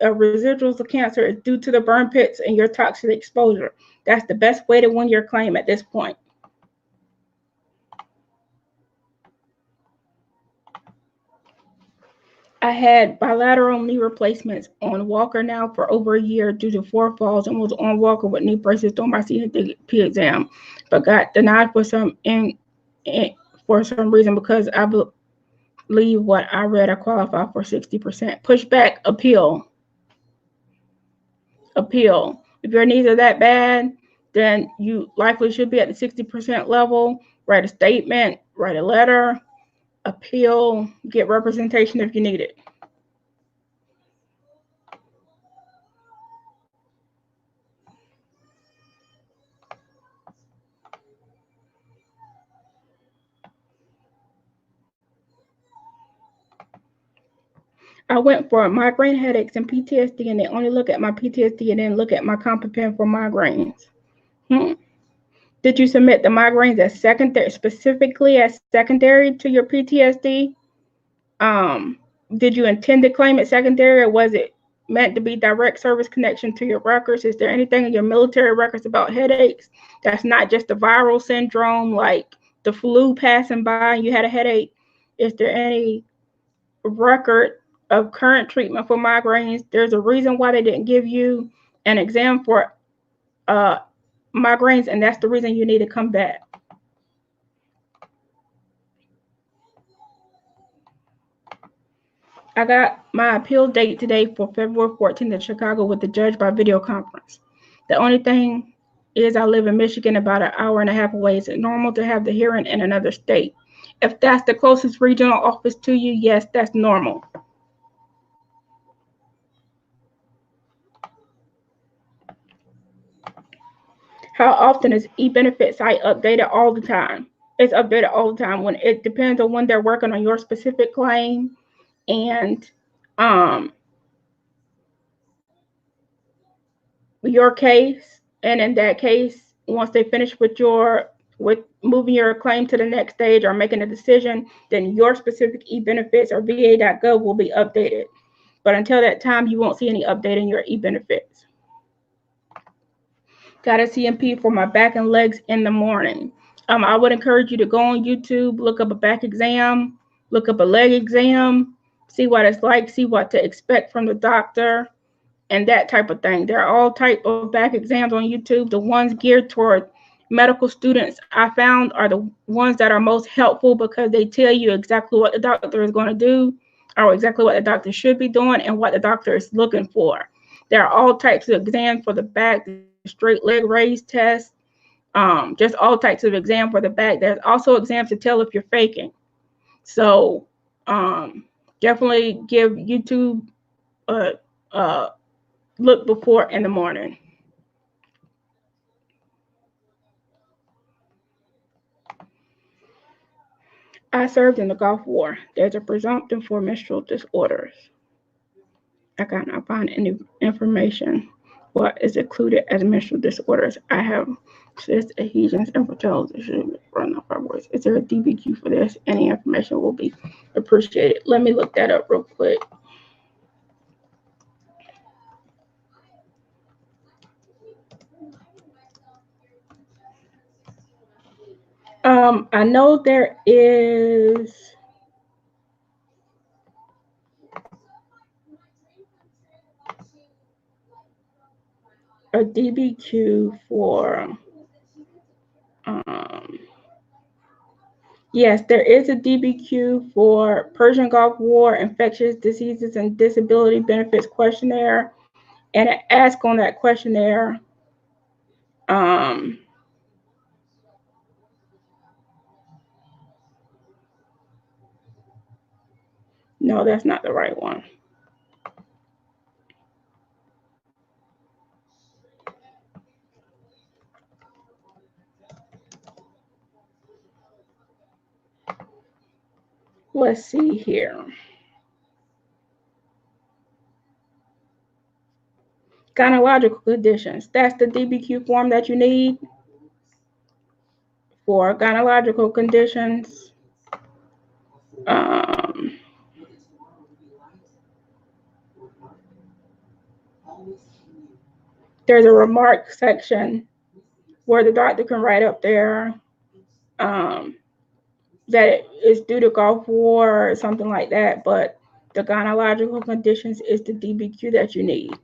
residuals of cancer is due to the burn pits and your toxic exposure. That's the best way to win your claim at this point. I had bilateral knee replacements on walker now for over a year due to 4 falls and was on walker with knee braces during my CNP exam, but got denied for some reason because I believe what I read I qualify for 60%. Pushback, appeal. If your knees are that bad, then you likely should be at the 60% level. Write a statement, write a letter, appeal, get representation if you need it. I went for migraine headaches and PTSD, and they only look at my PTSD and then look at my CompuPen for migraines. Did you submit the migraines as secondary, specifically as secondary to your PTSD? Did you intend to claim it secondary, or was it meant to be direct service connection to your records? Is there anything in your military records about headaches that's not just a viral syndrome like the flu passing by and you had a headache? Is there any record of current treatment for migraines? There's a reason why they didn't give you an exam for migraines, and that's the reason you need to come back. I got my appeal date today for February 14th in Chicago with the judge by video conference. The only thing is I live in Michigan, about an hour and a half away. Is it normal to have the hearing in another state? If that's the closest regional office to you, yes, that's normal. How often is e-benefit site updated? All the time. It's updated all the time. When it depends on when they're working on your specific claim, and your case. And in that case, once they finish with moving your claim to the next stage or making a decision, then your specific e-benefits or va.gov will be updated. But until that time, you won't see any update in your e-benefits. Got a CMP for my back and legs in the morning. I would encourage you to go on YouTube, look up a back exam, look up a leg exam, see what it's like, see what to expect from the doctor, and that type of thing. There are all type of back exams on YouTube. The ones geared toward medical students I found are the ones that are most helpful because they tell you exactly what the doctor is going to do or exactly what the doctor should be doing and what the doctor is looking for. There are all types of exams for the back, the straight leg raise test, just all types of exams for the back. There's also exams to tell if you're faking. So definitely give YouTube a look before in the morning. I served in the Gulf War. There's a presumption for menstrual disorders. I cannot find any information what is included as menstrual disorders. I have cysts, adhesions, and Bucholz. It should run off our voice. Is there a DBQ for this? Any information will be appreciated. Let me look that up real quick. I know there is a DBQ for yes, there is a DBQ for Persian Gulf War, infectious diseases and disability benefits questionnaire, and it asks on that questionnaire, no, that's not the right one. Let's see here. Gynecological conditions. That's the DBQ form that you need for gynecological conditions. There's a remark section where the doctor can write up there that it is due to Gulf War or something like that, but the gynecological conditions is the DBQ that you need.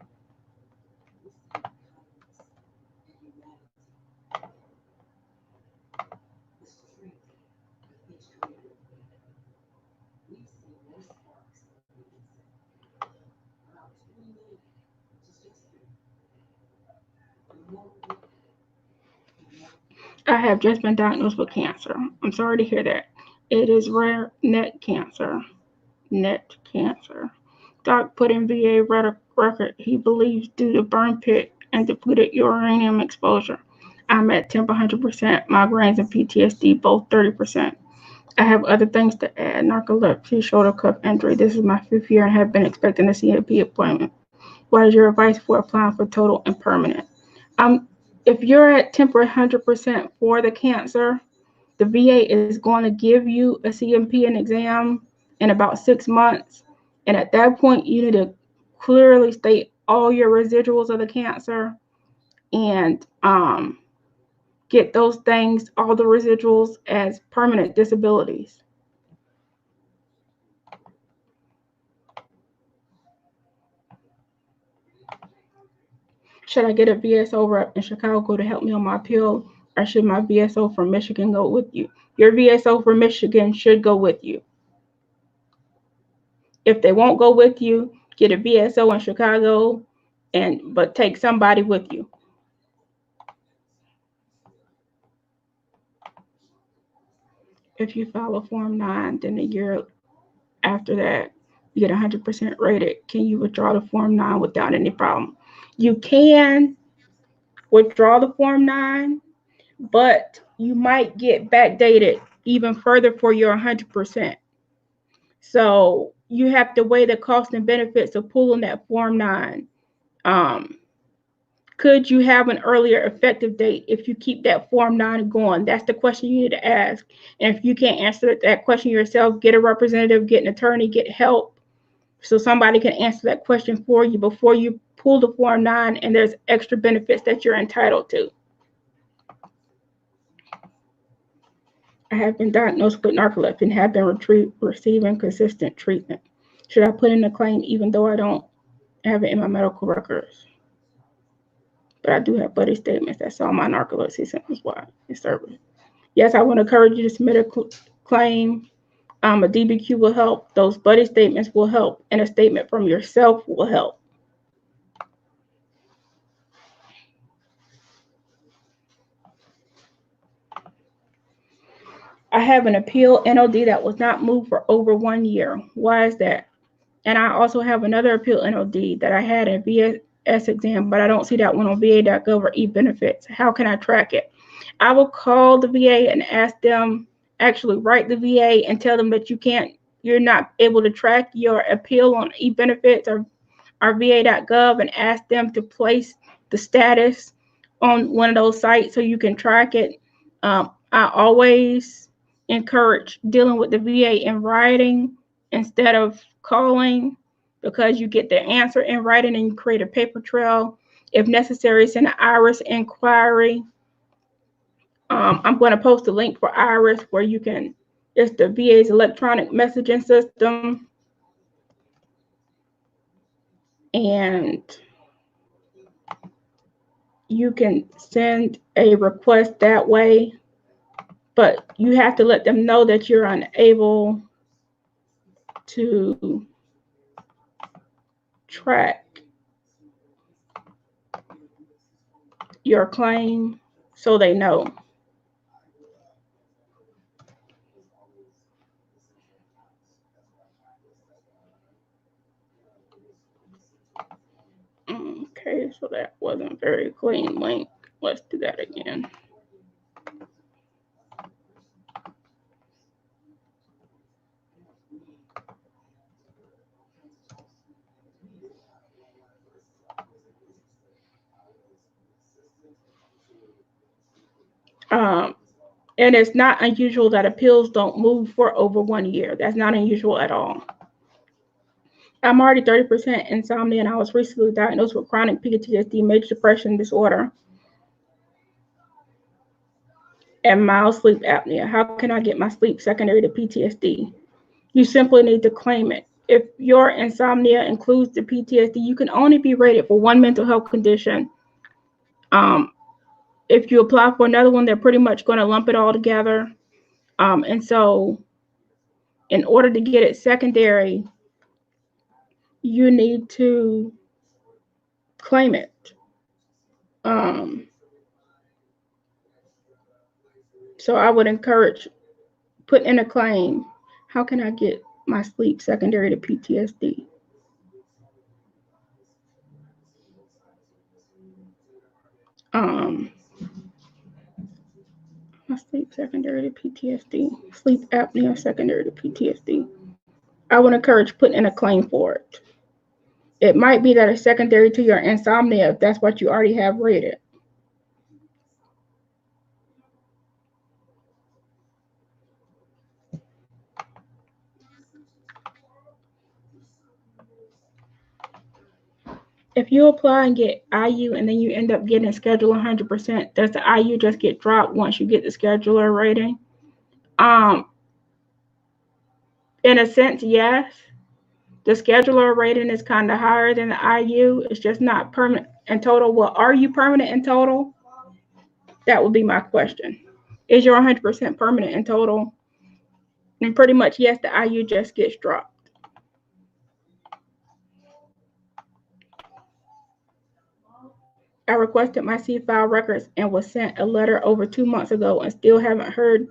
I have just been diagnosed with cancer. I'm sorry to hear that. It is rare neck cancer. Doc put in VA record he believes due to burn pit and depleted uranium exposure. I'm at temp 100%, migraines and PTSD both 30%. I have other things to add. Narcolepsy, shoulder cuff injury. This is my 5th year and have been expecting a CMP appointment. What is your advice for applying for total and permanent? If you're at temp 100% for the cancer, the VA is going to give you a CMP and exam in about 6 months. And at that point, you need to clearly state all your residuals of the cancer and get those things, all the residuals, as permanent disabilities. Should I get a VSO rep in Chicago to help me on my appeal, or should my VSO from Michigan go with you? Your VSO from Michigan should go with you. If they won't go with you, get a VSO in Chicago, but take somebody with you. If you file a Form 9, then a year after that, you get 100% rated. Can you withdraw the Form 9 without any problem? You can withdraw the Form 9, but you might get backdated even further for your 100%. So you have to weigh the cost and benefits of pulling that Form 9. Could you have an earlier effective date if you keep that Form 9 going? That's the question you need to ask. And if you can't answer that question yourself, get a representative, get an attorney, get help so somebody can answer that question for you before you pull the Form 9 and there's extra benefits that you're entitled to. I have been diagnosed with narcolepsy and have been receiving consistent treatment. Should I put in a claim even though I don't have it in my medical records? But I do have buddy statements that saw my narcolepsy symptoms while in service. Yes, I want to encourage you to submit a claim. A DBQ will help. Those buddy statements will help. And a statement from yourself will help. I have an appeal NOD that was not moved for over 1 year. Why is that? And I also have another appeal NOD that I had a VS exam, but I don't see that one on va.gov or eBenefits. How can I track it? I will call the VA and ask them, actually write the VA and tell them that you're not able to track your appeal on eBenefits or va.gov and ask them to place the status on one of those sites so you can track it. I always encourage dealing with the VA in writing instead of calling, because you get the answer in writing and you create a paper trail. If necessary, send an IRIS inquiry. I'm going to post a link for IRIS where you can, it's the VA's electronic messaging system. And you can send a request that way, but you have to let them know that you're unable to track your claim so they know. Okay, so that wasn't a very clean link. Let's do that again. And it's not unusual that appeals don't move for over 1 year. That's not unusual at all. I'm already 30% insomnia, and I was recently diagnosed with chronic PTSD, major depression disorder, and mild sleep apnea. How can I get my sleep secondary to PTSD? You simply need to claim it. If your insomnia includes the PTSD, you can only be rated for one mental health condition. If you apply for another one, they're pretty much going to lump it all together. And so in order to get it secondary, you need to claim it. So I would encourage putting in a claim. How can I get my sleep secondary to PTSD? My sleep secondary to PTSD, sleep apnea secondary to PTSD. I would encourage putting in a claim for it. It might be that it's secondary to your insomnia if that's what you already have rated. If you apply and get IU and then you end up getting schedule 100%, does the IU just get dropped once you get the scheduler rating? In a sense, yes. The scheduler rating is kind of higher than the IU. It's just not permanent in total. Well, are you permanent in total? That would be my question. Is your 100% permanent in total? And pretty much, yes, the IU just gets dropped. I requested my C-file records and was sent a letter over 2 months ago and still haven't heard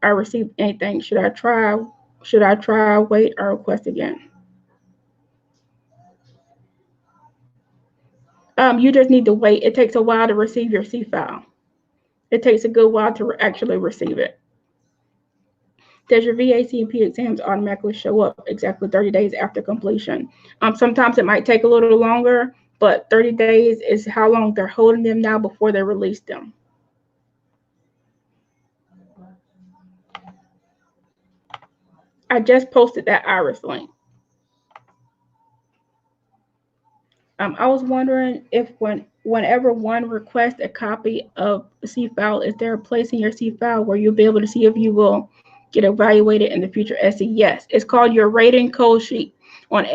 I received anything. Should I try, wait, or request again? You just need to wait. It takes a while to receive your C-file. It takes a good while to actually receive it. Does your VA C&P exams automatically show up exactly 30 days after completion? Sometimes it might take a little longer, but 30 days is how long they're holding them now before they release them. I just posted that IRIS link. I was wondering if whenever one requests a copy of the C-file, is there a place in your C-file where you'll be able to see if you will get evaluated in the future SE? Yes, it's called your rating code sheet. On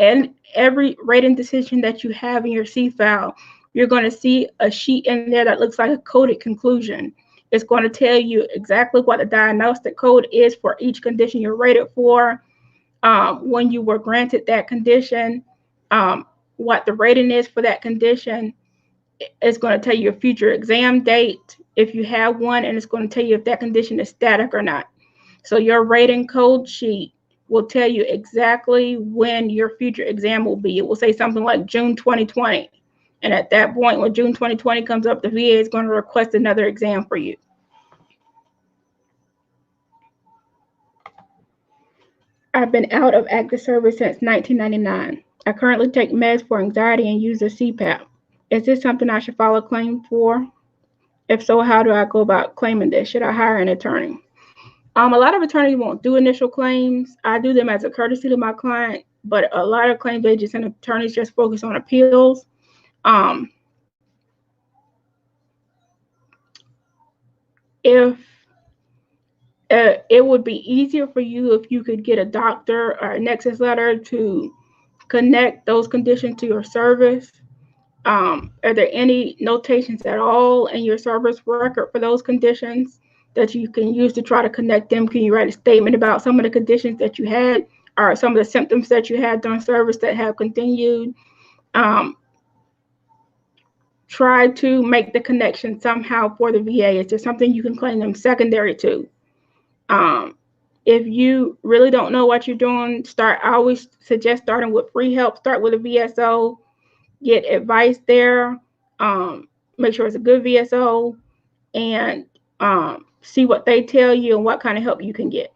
every rating decision that you have in your C-file, you're going to see a sheet in there that looks like a coded conclusion. It's going to tell you exactly what the diagnostic code is for each condition you're rated for, when you were granted that condition, what the rating is for that condition. It's going to tell you your future exam date if you have one, and it's going to tell you if that condition is static or not. So your rating code sheet will tell you exactly when your future exam will be. It will say something like June 2020. And at that point, when June 2020 comes up, the VA is going to request another exam for you. I've been out of active service since 1999. I currently take meds for anxiety and use a CPAP. Is this something I should file a claim for? If so, how do I go about claiming this? Should I hire an attorney? A lot of attorneys won't do initial claims. I do them as a courtesy to my client, but a lot of claims agents and attorneys just focus on appeals. If it would be easier for you if you could get a doctor or a Nexus letter to connect those conditions to your service. Are there any notations at all in your service record for those conditions that you can use to try to connect them? Can you write a statement about some of the conditions that you had or some of the symptoms that you had during service that have continued? Try to make the connection somehow for the VA. Is there something you can claim them secondary to? If you really don't know what you're doing, I always suggest starting with free help. Start with a VSO, get advice there, make sure it's a good VSO, and see what they tell you and what kind of help you can get.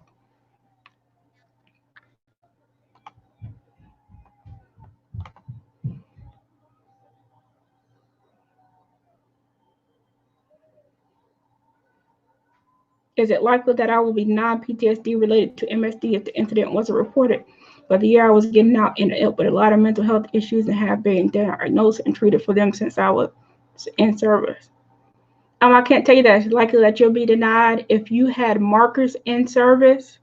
Is it likely that I will be non-PTSD related to MSD if the incident wasn't reported? But the year I was getting out ended up with a lot of mental health issues and have been diagnosed and treated for them since I was in service. I can't tell you that it's likely that you'll be denied. If you had markers in service,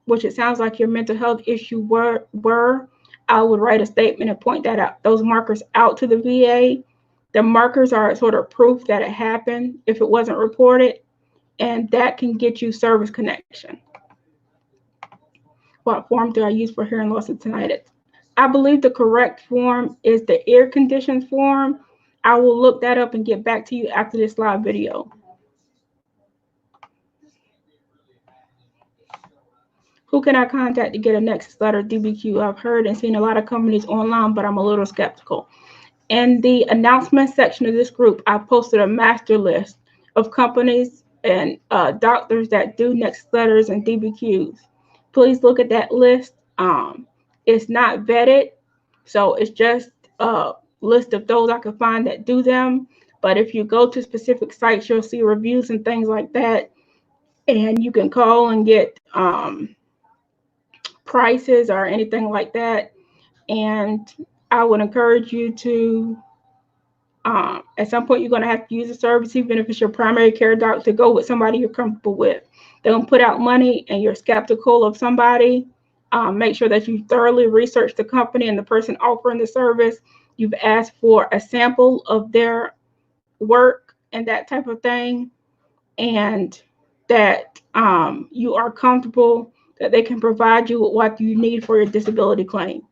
which it sounds like your mental health issue were, I would write a statement and point that out, those markers out to the VA. The markers are sort of proof that it happened if it wasn't reported, and that can get you service connection. What form do I use for hearing loss and tinnitus? I believe the correct form is the ear conditions form. I will look that up and get back to you after this live video. Who can I contact to get a Nexus letter DBQ? I've heard and seen a lot of companies online, but I'm a little skeptical. In the announcement section of this group, I posted a master list of companies and doctors that do Nexus letters and DBQs. Please look at that list. It's not vetted, so it's just a list of those I could find that do them. But if you go to specific sites, you'll see reviews and things like that, and you can call and get prices or anything like that. And I would encourage you to, at some point, you're going to have to use a service, even if it's your primary care doctor, to go with somebody you're comfortable with. They don't put out money and you're skeptical of somebody. Make sure that you thoroughly research the company and the person offering the service. You've asked for a sample of their work and that type of thing, and that you are comfortable that they can provide you with what you need for your disability claim.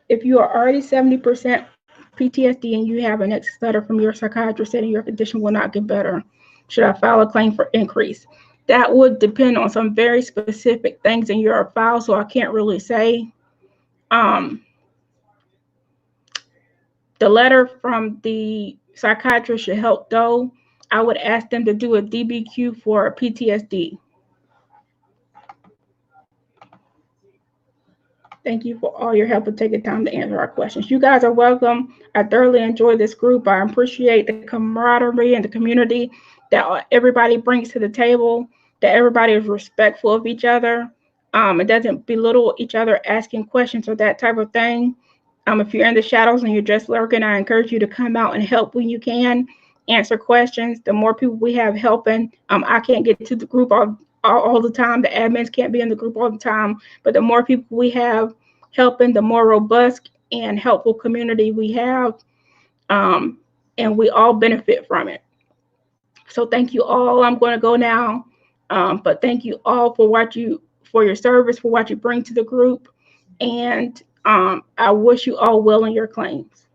If you are already 70% PTSD and you have a Nexus letter from your psychiatrist saying your condition will not get better, should I file a claim for increase? That would depend on some very specific things in your file, so I can't really say. The letter from the psychiatrist should help, though. I would ask them to do a DBQ for PTSD. Thank you for all your help and taking time to answer our questions. You guys are welcome. I thoroughly enjoy this group. I appreciate the camaraderie and the community that everybody brings to the table, that everybody is respectful of each other. It doesn't belittle each other asking questions or that type of thing. If you're in the shadows and you're just lurking, I encourage you to come out and help when you can, answer questions. The more people we have helping, I can't get to the group all the time. The admins can't be in the group all the time, but the more people we have helping, the more robust and helpful community we have, and we all benefit from it. So thank you all. I'm going to go now, but thank you all for your service, for what you bring to the group, and I wish you all well in your claims.